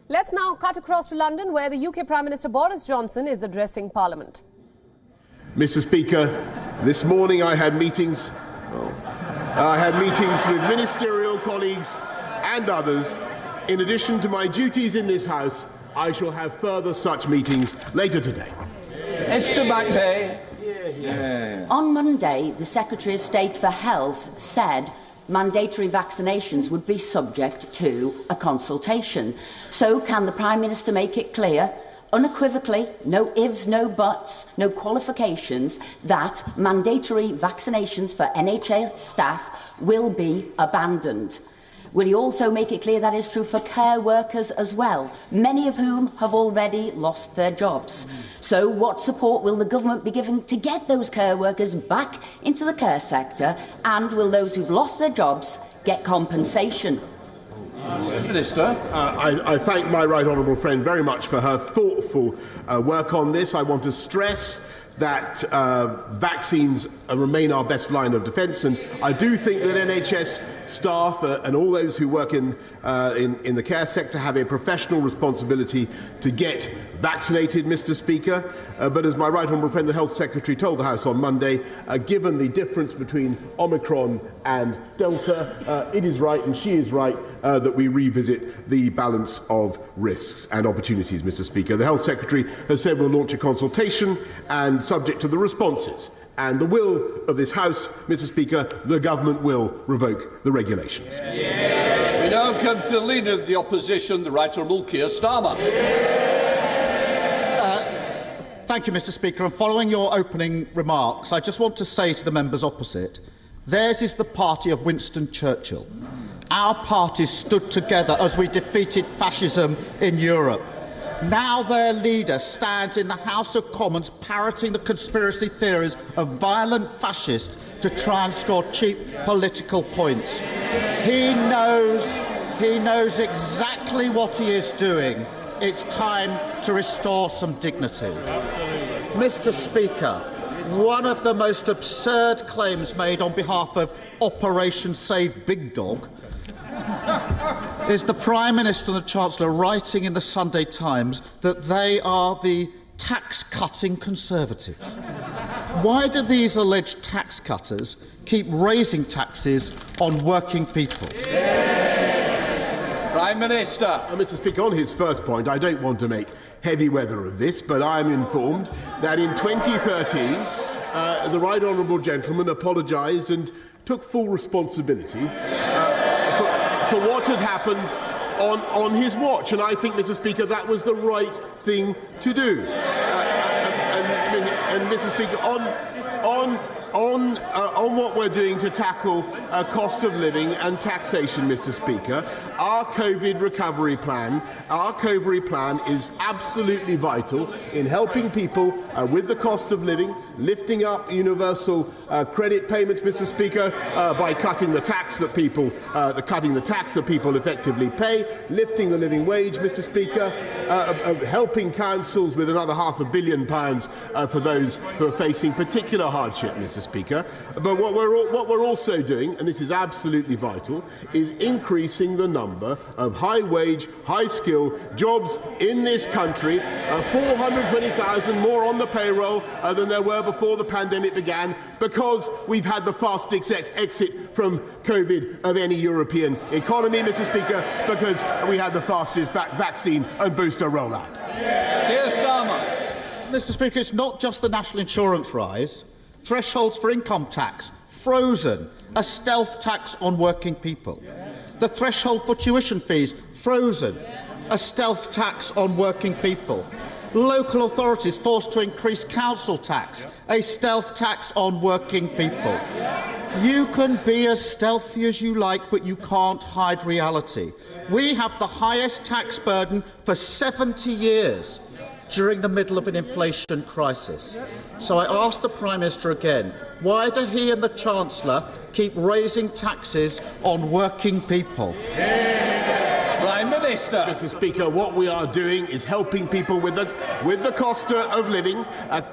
Let's now cut across to London, where the UK Prime Minister Boris Johnson is addressing Parliament. Mr. Speaker, this morning I had meetings with ministerial colleagues and others. In addition to my duties in this House, I shall have further such meetings later today. Mr. McVeigh. On Monday, the Secretary of State for Health said mandatory vaccinations would be subject to a consultation. So can the Prime Minister make it clear, unequivocally, no ifs, no buts, no qualifications, that mandatory vaccinations for NHS staff will be abandoned? Will he also make it clear that is true for care workers as well, many of whom have already lost their jobs? So what support will the government be giving to get those care workers back into the care sector, and will those who've lost their jobs get compensation? Minister. I thank my right honourable friend very much for her thoughtful work on this. I want to stress that vaccines remain our best line of defence, and I do think that NHS staff and all those who work in the care sector have a professional responsibility to get vaccinated, Mr. Speaker. But as my right honourable friend, the Health Secretary, told the House on Monday, given the difference between Omicron and Delta, it is right, and she is right, that we revisit the balance of risks and opportunities, Mr. Speaker. The Health Secretary has said we'll launch a consultation, and subject to the responses and the will of this House, Mr. Speaker, the government will revoke the regulations. We now come to the Leader of the Opposition, the Right Honourable Keir Starmer. Thank you, Mr. Speaker. And following your opening remarks, I just want to say to the members opposite, theirs is the party of Winston Churchill. Our parties stood together as we defeated fascism in Europe. Now their leader stands in the House of Commons parroting the conspiracy theories of violent fascists to try and score cheap political points. He knows exactly what he is doing. It's time to restore some dignity. Mr. Speaker, one of the most absurd claims made on behalf of Operation Save Big Dog is the Prime Minister and the Chancellor writing in the Sunday Times that they are the tax-cutting Conservatives. Why do these alleged tax cutters keep raising taxes on working people? Prime Minister. Mr. Speaker, on his first point, I don't want to make heavy weather of this, but I am informed that in 2013 the right honourable gentleman apologised and took full responsibility for what had happened on his watch, and I think, Mr. Speaker, that was the right thing to do. And Mr. Speaker, on what we're doing to tackle cost of living and taxation, Mr. Speaker, our COVID recovery plan is absolutely vital in helping people with the cost of living, lifting up universal credit payments, Mr. Speaker, by cutting the tax that people effectively pay, lifting the living wage, Mr. Speaker, helping councils with another £500 million for those who are facing particular hardship, Mr. Speaker. But what we're also doing, and this is absolutely vital, is increasing the number of high-wage, high-skill jobs in this country. 420,000 more on the payroll than there were before the pandemic began, because we've had the fastest exit from COVID of any European economy, Mr. Speaker, because we had the fastest vaccine and booster rollout. Keir Starmer. Mr. Speaker, it's not just the national insurance rise. Thresholds for income tax frozen, a stealth tax on working people. The threshold for tuition fees frozen, a stealth tax on working people. Local authorities forced to increase council tax, a stealth tax on working people. You can be as stealthy as you like, but you can't hide reality. We have the highest tax burden for 70 years. During the middle of an inflation crisis. So I ask the Prime Minister again, why do he and the Chancellor keep raising taxes on working people? Prime Minister. Mr. Speaker, what we are doing is helping people with the cost of living,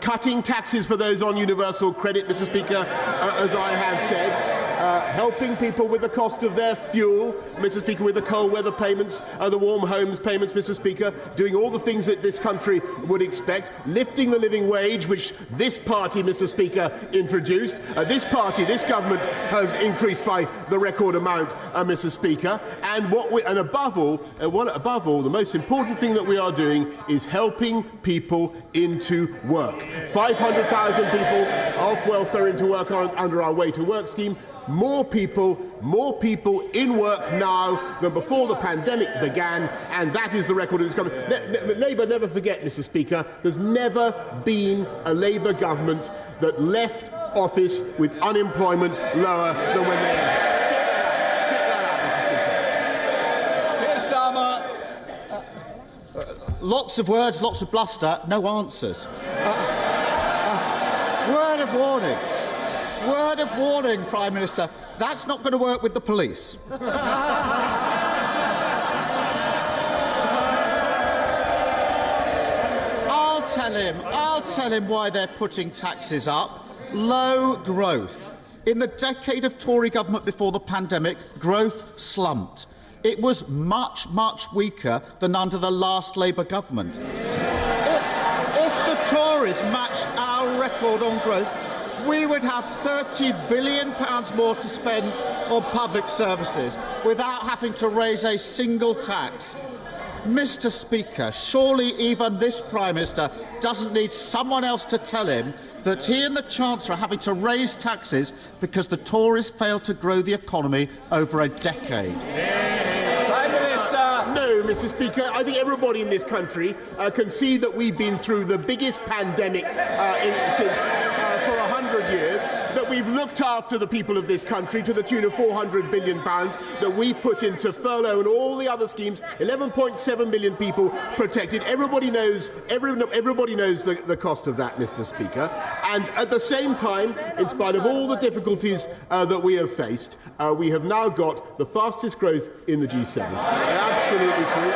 cutting taxes for those on universal credit, Mr. Speaker, as I have said, helping people with the cost of their fuel, Mr. Speaker, with the cold weather payments, the warm homes payments, Mr. Speaker, doing all the things that this country would expect, lifting the living wage, which this party, Mr. Speaker, introduced. This government has increased by the record amount, Mr. Speaker. And above all, the most important thing that we are doing is helping people into work. 500,000 people off welfare into work under our Way to Work scheme. More people in work now than before the pandemic began, and that is the record of this government. Labour, never forget, Mr. Speaker, there's never been a Labour government that left office with unemployment lower than when they entered. Check that out, Mr. Speaker. Lots of words, lots of bluster, no answers. Word of warning. Word of warning, Prime Minister. That's not going to work with the police. I'll tell him why they're putting taxes up. Low growth. In the decade of Tory government before the pandemic, growth slumped. It was much, much weaker than under the last Labour government. If the Tories matched our record on growth, we would have £30 billion more to spend on public services without having to raise a single tax. Mr. Speaker, surely even this Prime Minister doesn't need someone else to tell him that he and the Chancellor are having to raise taxes because the Tories failed to grow the economy over a decade. Prime Minister! No, Mr. Speaker, I think everybody in this country can see that we've been through the biggest pandemic since for 100 years, that we've looked after the people of this country to the tune of £400 billion, that we've put into furlough and all the other schemes, 11.7 million people protected. Everybody knows the cost of that, Mr. Speaker. And at the same time, in spite of all the difficulties that we have faced, we have now got the fastest growth in the G7. Absolutely true.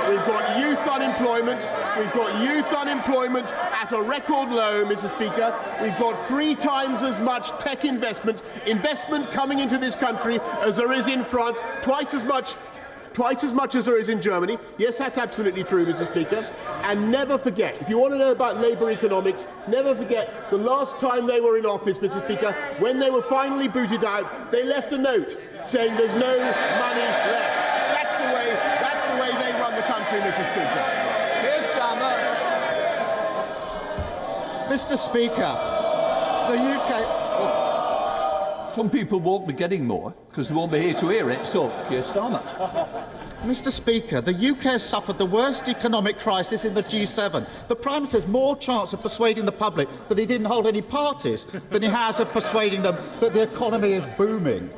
We've got youth unemployment. We've got youth unemployment at a record low, Mr. Speaker. We've got 3 times as much tech investment coming into this country as there is in France, twice as much as there is in Germany. Yes, that's absolutely true, Mr. Speaker. And never forget, if you want to know about Labour economics, never forget the last time they were in office, Mr. Speaker, when they were finally booted out, they left a note saying there's no money left. That's the way they run the country, Mr. Speaker. Here's Summer. Mr. Speaker, the UK... Some people won't be getting more because they won't be here to hear it, so Keir Starmer. Mr. Speaker, the UK has suffered the worst economic crisis in the G7. The Prime Minister has more chance of persuading the public that he didn't hold any parties than he has of persuading them that the economy is booming.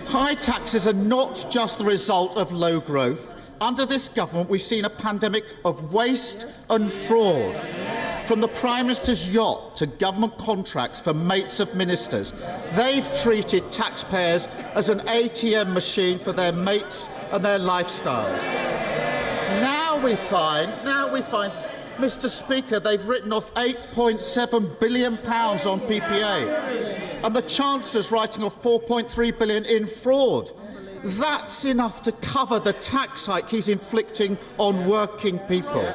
High taxes are not just the result of low growth. Under this government, we've seen a pandemic of waste and fraud. From the Prime Minister's yacht to government contracts for mates of ministers, they've treated taxpayers as an ATM machine for their mates and their lifestyles. Now we find, Mr. Speaker, they've written off £8.7 billion on PPA, and the Chancellor's writing off £4.3 billion in fraud. That's enough to cover the tax hike he's inflicting on working people.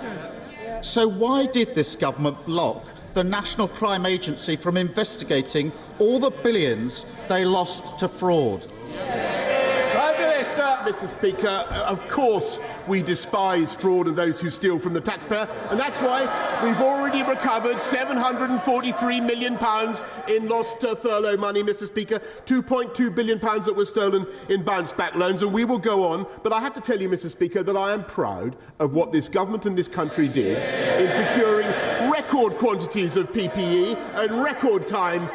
So why did this government block the National Crime Agency from investigating all the billions they lost to fraud? Prime Minister! Mr. Speaker, of course we despise fraud and those who steal from the taxpayer, and that's why we've already recovered £743 million in lost furlough money, Mr. Speaker, £2.2 billion that was stolen in bounce-back loans, and we will go on. But I have to tell you, Mr. Speaker, that I am proud of what this government and this country did in securing record quantities of PPE and record time,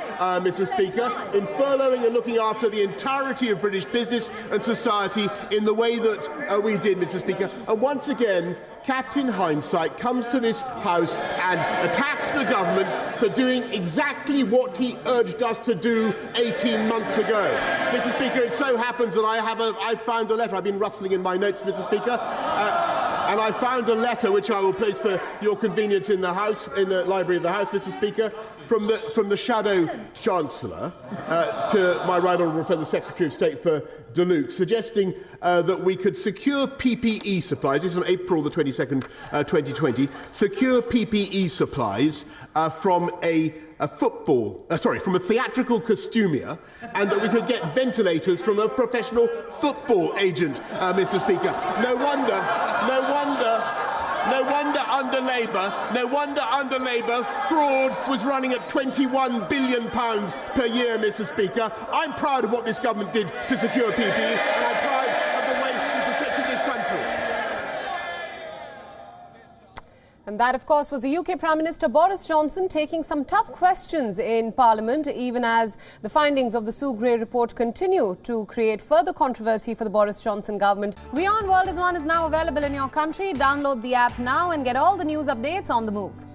Mr. Speaker, in furloughing and looking after the entirety of British business and society in the way that we did, Mr. Speaker. And once again, Captain Hindsight comes to this House and attacks the government for doing exactly what he urged us to do 18 months ago. Mr. Speaker, it so happens that I found a letter. I've been rustling in my notes, Mr. Speaker. And I found a letter which I will place for your convenience in the House, in the library of the House, Mr. Speaker, from the Shadow Chancellor to my right honourable friend, the Secretary of State for Deluxe, suggesting that we could secure PPE supplies. This is on April the 22nd, 2020. Secure PPE supplies from from a theatrical costumier, and that we could get ventilators from a professional football agent, Mr. Speaker. No wonder under Labour, fraud was running at £21 billion per year, Mr. Speaker. I'm proud of what this government did to secure PPE, and I'm proud of the way we protected this country. And that, of course, was the UK Prime Minister Boris Johnson taking some tough questions in Parliament, even as the findings of the Sue Gray report continue to create further controversy for the Boris Johnson government. WION World is now available in your country. Download the app now and get all the news updates on the move.